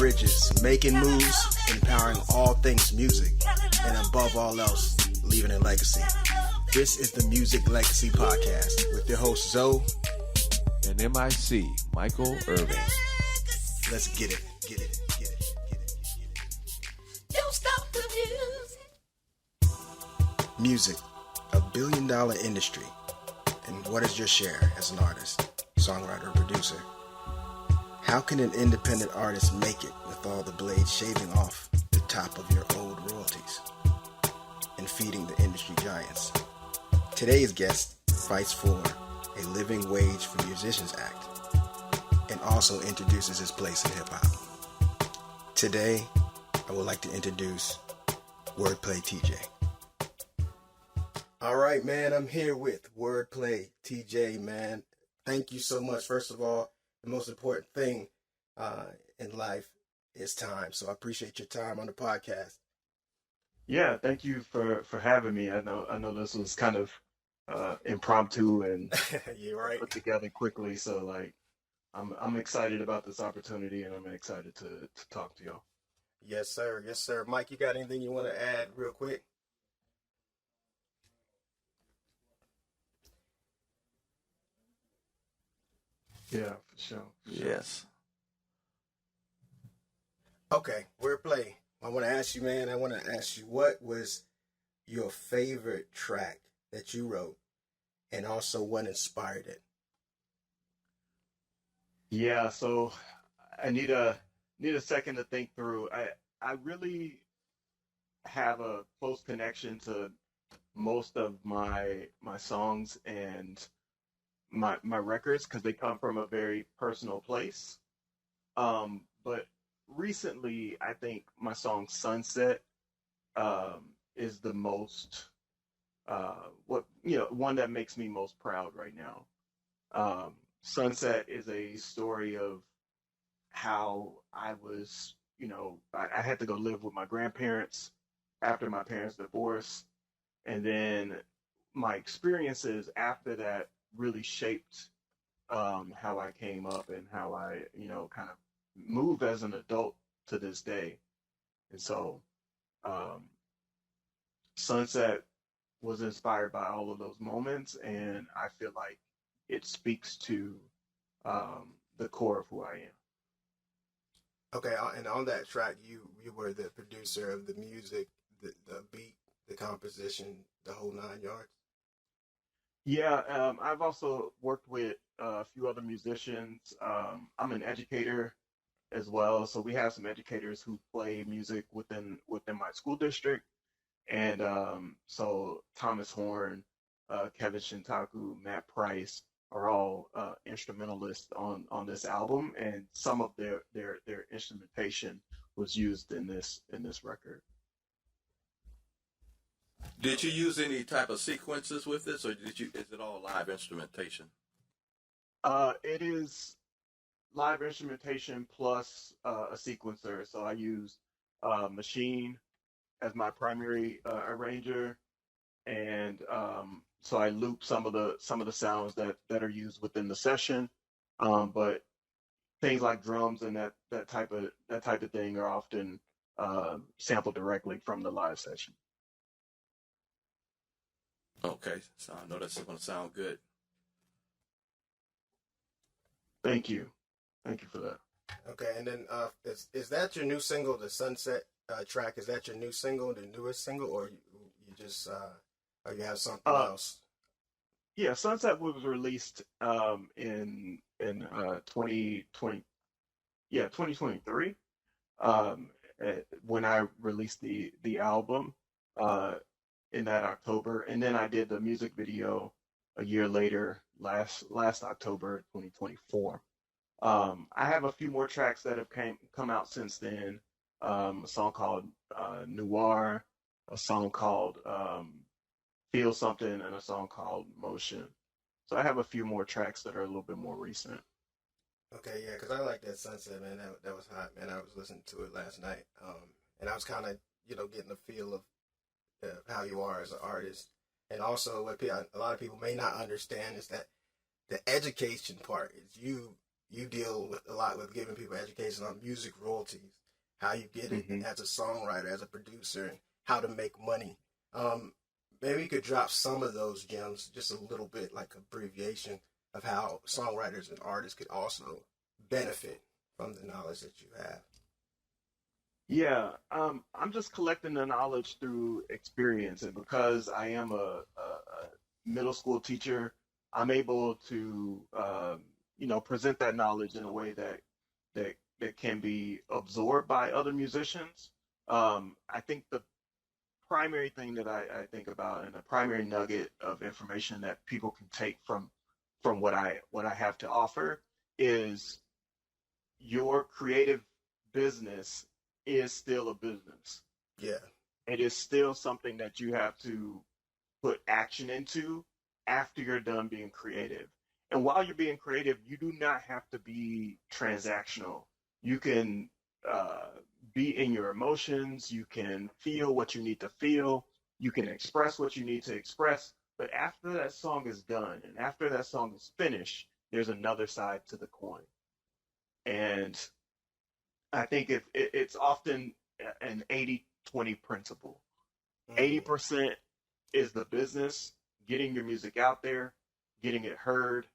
bridges, making moves, empowering all things music, and above all else, leaving a legacy. This is the Music Legacy Podcast with your host Zoe and MIC Michael Irving. Let's get it. Don't stop the music. Music, a billion-dollar industry. And what is your share as an artist, songwriter, or producer? How can an independent artist make it with all the blades shaving off the top of your old royalties and feeding the industry giants? Today's guest fights for a Living Wage for Musicians Act and also introduces his place in hip-hop. Today, I would like to introduce wordplaytjay. All right, man, I'm here with wordplaytjay, man. Thank you so much. First of all, the most important thing in life is time. So I appreciate your time on the podcast. Yeah, thank you for having me. I know this was kind of impromptu and You're right. put together quickly. So like, I'm excited about this opportunity, and I'm excited to talk to y'all. Yes, sir. Yes, sir. Mike, you got anything you want to add real quick? Yeah, for sure. Yes. Okay, wordplay. I want to ask you, man, what was your favorite track that you wrote, and also what inspired it? Yeah, so I need a second to think through. I really have a close connection to most of my songs and my records because they come from a very personal place. But recently, I think my song Sunset is the most one that makes me most proud right now. Sunset is a story of how I was, I had to go live with my grandparents after my parents' divorce. And then my experiences after that really shaped how I came up and how I, kind of move as an adult to this day. And so Sunset was inspired by all of those moments, and I feel like it speaks to the core of who I am. Okay, and on that track, you were the producer of the music, the beat, the composition, the whole 9 yards? Yeah, I've also worked with a few other musicians. I'm an educator as well, so we have some educators who play music within my school district, and so Thomas Horn, Kevin Shintaku, Matt Price are all instrumentalists on this album, and some of their instrumentation was used in this record. Did you use any type of sequences with this, or is it all live instrumentation? It is live instrumentation plus a sequencer. So I use Machine as my primary arranger, and so I loop some of the sounds that are used within the session. But things like drums and that type of thing are often sampled directly from the live session. Okay, so I know that's going to sound good. Thank you for that. Okay, and then is that your new single, the Sunset track? Is that your new single, the newest single, or you just or you have something else? Yeah, Sunset was released in 2020. Yeah, 2023. When I released the album in that October, and then I did the music video a year later, last October 2024. I have a few more tracks that have come out since then. A song called Noir, a song called Feel Something, and a song called Motion. So I have a few more tracks that are a little bit more recent. Okay, yeah, because I like that Sunset, man. That was hot, man. I was listening to it last night, and I was kind of, getting a feel of how you are as an artist. And also, what a lot of people may not understand is that the education part is you you deal with a lot with giving people education on music royalties, how you get it as a songwriter, as a producer, and how to make money. Maybe you could drop some of those gems, just a little bit, like abbreviation of how songwriters and artists could also benefit from the knowledge that you have. Yeah, I'm just collecting the knowledge through experience, and because I am a middle school teacher, I'm able to present that knowledge in a way that can be absorbed by other musicians. I think the primary thing that I think about, and the primary nugget of information that people can take from what I have to offer, is your creative business is still a business. Yeah. It is still something that you have to put action into after you're done being creative. And while you're being creative, you do not have to be transactional. You can be in your emotions. You can feel what you need to feel. You can express what you need to express. But after that song is done and after that song is finished, there's another side to the coin. And I think it's often an 80-20 principle. 80% is the business, getting your music out there, getting it heard,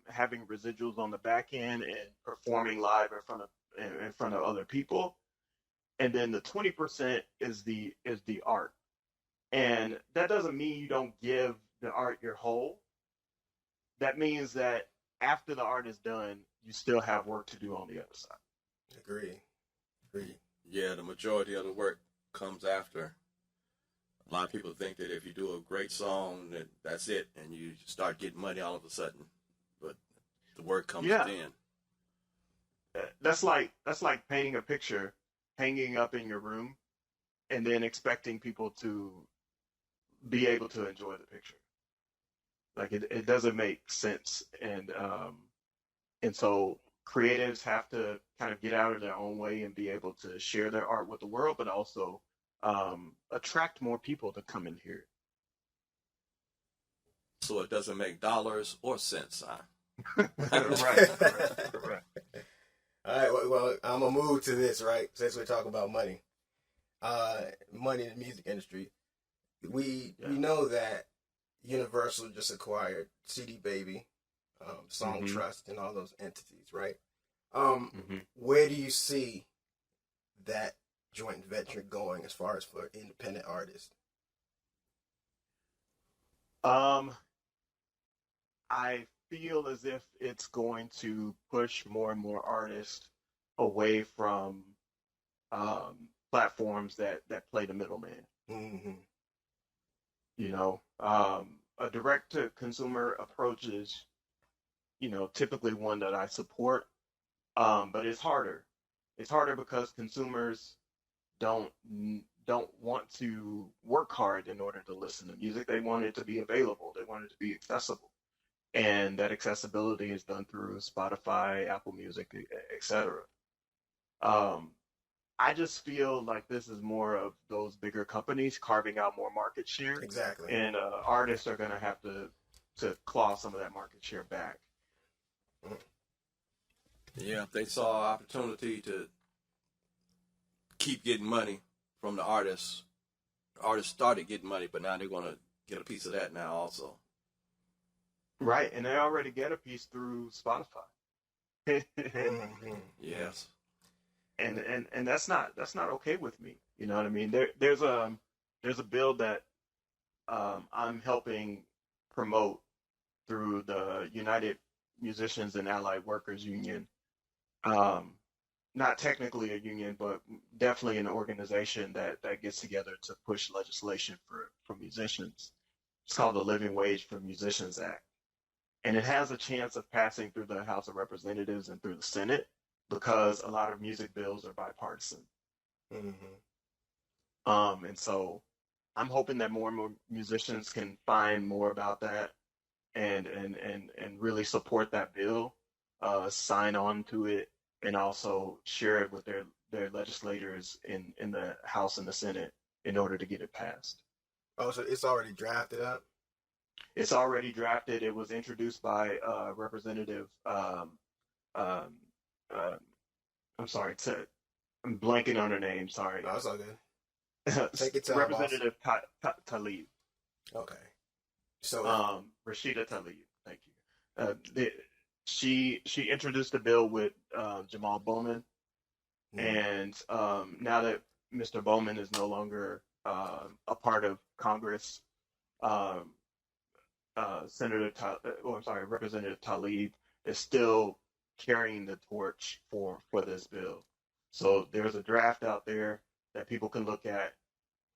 having residuals on the back end, and performing live in front of other people. And then the 20% is the art. And that doesn't mean you don't give the art your whole. That means that after the art is done, you still have work to do on the other side. Agree. Yeah, the majority of the work comes after. A lot of people think that if you do a great song, that's it, and you start getting money all of a sudden. But the work comes then. That's like painting a picture, hanging up in your room, and then expecting people to be able to enjoy the picture. Like it doesn't make sense, and so creatives have to kind of get out of their own way and be able to share their art with the world, but also attract more people to come and hear it. So it doesn't make dollars or cents, huh? Right. All right, well, I'm going to move to this, right, since we're talking about money. Money in the music industry. We know that Universal just acquired CD Baby, Song Trust, and all those entities, right? Where do you see that joint venture going as far as for independent artists? I feel as if it's going to push more and more artists away from platforms that play the middleman. A direct-to-consumer approach is, typically one that I support, but it's harder. It's harder because consumers don't want to work hard in order to listen to music. They want it to be available. They want it to be accessible. And that accessibility is done through Spotify, Apple Music, etc. I just feel like this is more of those bigger companies carving out more market share. Exactly. And artists are going to have to claw some of that market share back. Yeah, if they saw an opportunity to keep getting money from the artists started getting money, but now they're going to get a piece of that now also. Right, and they already get a piece through Spotify. Yes. And that's not okay with me. You know what I mean? There's a bill that I'm helping promote through the United Musicians and Allied Workers Union. Not technically a union, but definitely an organization that gets together to push legislation for musicians. It's called the Living Wage for Musicians Act. And it has a chance of passing through the House of Representatives and through the Senate because a lot of music bills are bipartisan. And so I'm hoping that more and more musicians can find more about that and really support that bill, sign on to it, and also share it with their legislators in the House and the Senate in order to get it passed. Oh, so it's already drafted up? It's already drafted. It was introduced by Representative um, uh, I'm sorry, I'm blanking on her name. Sorry, Oh, it's all good. Take your time, boss. Representative Talib. Okay. So, Rashida Tlaib. Thank you. She introduced a bill with Jamal Bowman, and now that Mr. Bowman is no longer a part of Congress, um, Representative Tlaib is still carrying the torch for this bill. So there's a draft out there that people can look at,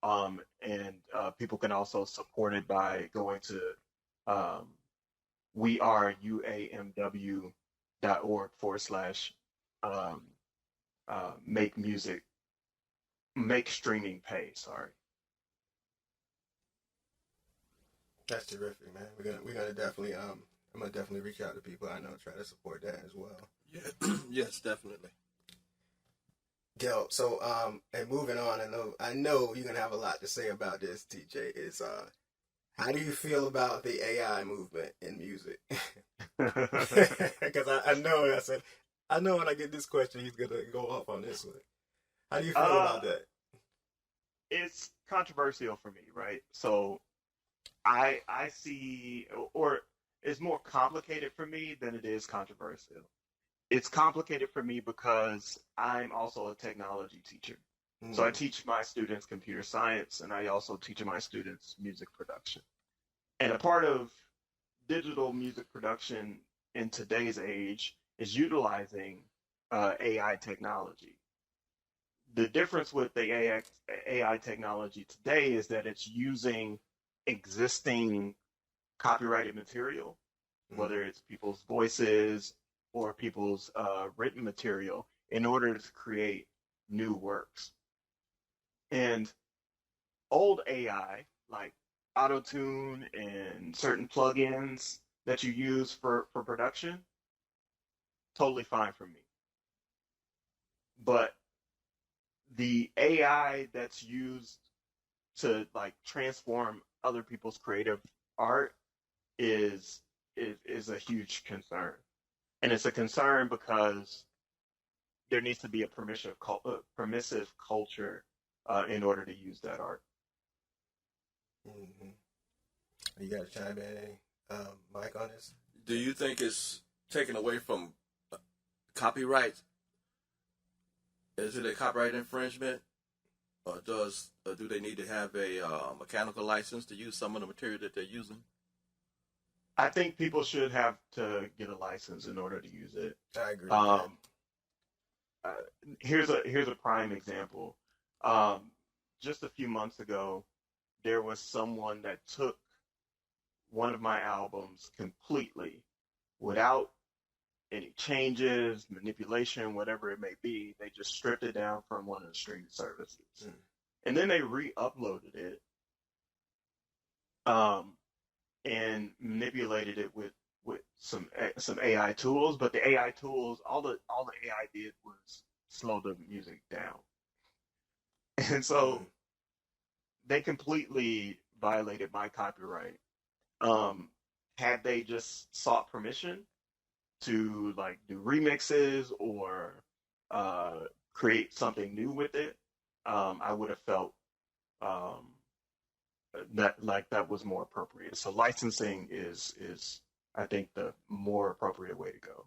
and people can also support it by going to weareuamw.org/make streaming pay. Sorry. that's terrific, man. We're gonna definitely I'm gonna definitely reach out to people I know, try to support that as well. Yeah, yes, definitely. Yo, so and moving on, I know you're gonna have a lot to say about this, TJ. Is how do you feel about the AI movement in music? Because I know when I get this question, he's gonna go off on this one. How do you feel about that? It's controversial for me, right? So I see, or it's more complicated for me than it is controversial. It's complicated for me because I'm also a technology teacher. So I teach my students computer science, and I also teach my students music production. And a part of digital music production in today's age is utilizing AI technology. The difference with the AI technology today is that it's using existing copyrighted material, whether it's people's voices or people's written material, in order to create new works. And old AI, like auto-tune and certain plugins that you use for production, totally fine for me. But the AI that's used to like transform other people's creative art is a huge concern. And it's a concern because there needs to be a permissive culture in order to use that art. Mm-hmm. You got to chime in, Mike, on this? Do you think it's taken away from copyright? Is it a copyright infringement? Or do they need to have a mechanical license to use some of the material that they're using? I think people should have to get a license in order to use it. I agree with that. Here's a prime example. Just a few months ago, there was someone that took one of my albums completely without any changes, manipulation, whatever it may be. They just stripped it down from one of the streaming services. And then they re-uploaded it and manipulated it with some AI tools. But the AI tools, all the AI did was slow the music down. And so they completely violated my copyright. Had they just sought permission to like do remixes or create something new with it, I would have felt that was more appropriate. So licensing is I think the more appropriate way to go.